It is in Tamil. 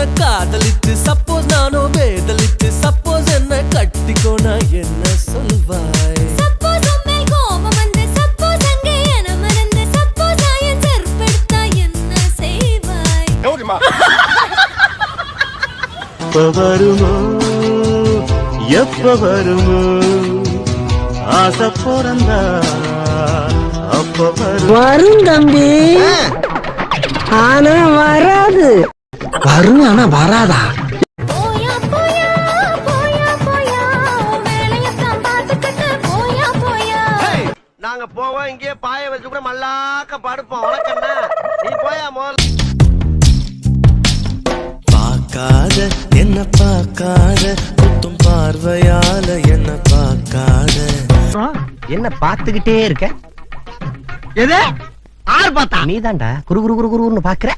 உன்னை காதலித்து சப்போஸ் நானும் வேதலித்து சப்போஸ் என்ன கட்டிக்கோ நான் என்ன சொல்வாய் சப்போஸ் உன்மேல் கோபம் வந்து சப்போஸ் அங்கே என மறந்து சப்போஸ் ஆயன் செருப்படுத்தா என்ன செய்வாய் எப்ப வருமோ எப்ப வருமோ ஆசை பிறந்தா அப்ப வரும் தம்பி ஆனா வராது வரும் ஆனா வராதா போயா போயா போயா போயா வேலையத்தான் பார்த்துக்கிட்டு போயா போயா நாங்க போவோம் இங்கே பாய வச்சு கூட மல்லாக்க படுப்போம் உனக்கண்ணா நீ போயா முதல்ல பார்க்காத என்ன பார்க்காத குத்தும் பார்வையால என்ன பார்க்காத என்ன பாத்துக்கிட்டே இருக்க எது ஆறு பார்த்தா நீதான்டா குரு குரு குரு குருன்னு பாக்குற